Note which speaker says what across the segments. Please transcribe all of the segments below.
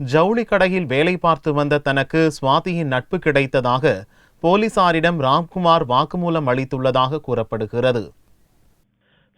Speaker 1: ஜவுளி கடையில் வேலை பார்த்து வந்த தனக்கு சுவாதியின் நட்பு கிடைத்ததாக போலீசாரிடம் ராம்குமார் வாக்குமூலம் அளித்துள்ளதாக கூறப்படுகிறது.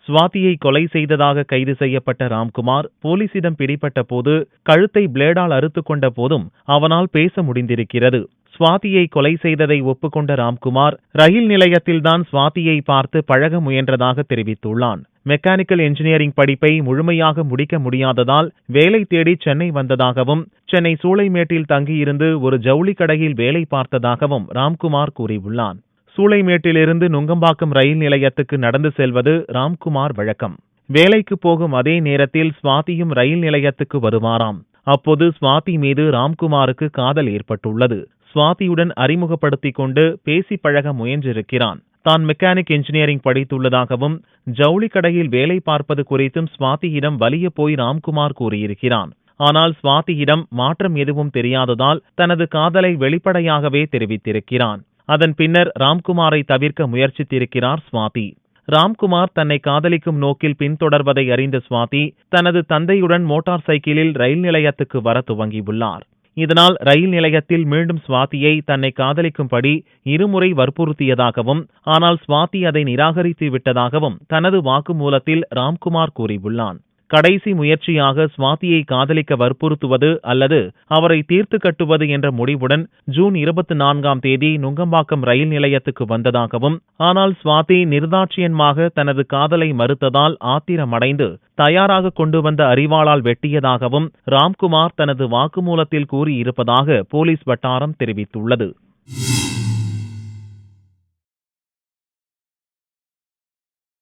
Speaker 2: சுவாதியை கொலை செய்ததாக கைது செய்யப்பட்ட ராம்குமார் போலீசிடம் பிடிபட்ட போது கழுத்தை பிளேடால் அறுத்துக் கொண்ட போதும் அவனால் பேச முடிந்திருக்கிறது. சுவாதியை கொலை செய்ததை ஒப்புக்கொண்ட ராம்குமார் ரயில் நிலையத்தில்தான் சுவாதியை பார்த்து பழக முயன்றதாக தெரிவித்துள்ளான். மெக்கானிக்கல் இன்ஜினியரிங் படிப்பை முழுமையாக முடிக்க முடியாததால் வேலை தேடி சென்னை வந்ததாகவும் சென்னை சூளைமேட்டில் தங்கியிருந்து ஒரு ஜவுளி கடையில் வேலை பார்த்ததாகவும் ராம்குமார் கூறியுள்ளான். சூளைமேட்டிலிருந்து நுங்கம்பாக்கம் ரயில் நிலையத்துக்கு நடந்து செல்வது ராம்குமார் வழக்கம். வேலைக்கு போகும் அதே நேரத்தில் சுவாதியும் ரயில் நிலையத்துக்கு வருவாராம். அப்போது சுவாதி மீது ராம்குமாருக்கு காதல் ஏற்பட்டுள்ளது. சுவாதியுடன் அறிமுகப்படுத்திக் கொண்டு பேசி பழக முயன்றிருக்கிறான். தான் மெக்கானிக் இன்ஜினியரிங் படித்துள்ளதாகவும் ஜவுளி கடையில் வேலை பார்ப்பது குறித்தும் சுவாதியிடம் வலிய போய் ராம்குமார் கூறியிருக்கிறான். ஆனால் சுவாதியிடம் மாற்றம் எதுவும் தெரியாததால் தனது காதலை வெளிப்படையாகவே தெரிவித்திருக்கிறான். அதன் பின்னர் ராம்குமாரை தவிர்க்க முயற்சித்திருக்கிறார் சுவாதி. ராம்குமார் தன்னை காதலிக்கும் நோக்கில் பின்தொடர்வதை அறிந்த சுவாதி தனது தந்தையுடன் மோட்டார் சைக்கிளில் ரயில் நிலையத்துக்கு வர துவங்கியுள்ளார். இதனால் ரயில் நிலையத்தில் மீண்டும் சுவாதியை தன்னை காதலிக்கும்படி இருமுறை வற்புறுத்தியதாகவும் ஆனால் சுவாதி அதை நிராகரித்து விட்டதாகவும் தனது வாக்குமூலத்தில் ராம்குமார் கூறியுள்ளான். கடைசி முயற்சியாக சுவாதியை காதலிக்க வற்புறுத்துவது அல்லது அவரை தீர்த்து கட்டுவது என்ற முடிவுடன் ஜூன் 24ஆம் தேதி நுங்கம்பாக்கம் ரயில் நிலையத்துக்கு வந்ததாகவும் ஆனால் சுவாதி நிர்தாட்சியமாக தனது காதலை மறுத்ததால் ஆத்திரமடைந்து தயாராக கொண்டு வந்த அரிவாளால் வெட்டியதாகவும் ராம்குமார் தனது வாக்குமூலத்தில் கூறியிருப்பதாக போலீஸ் வட்டாரம் தெரிவித்துள்ளது.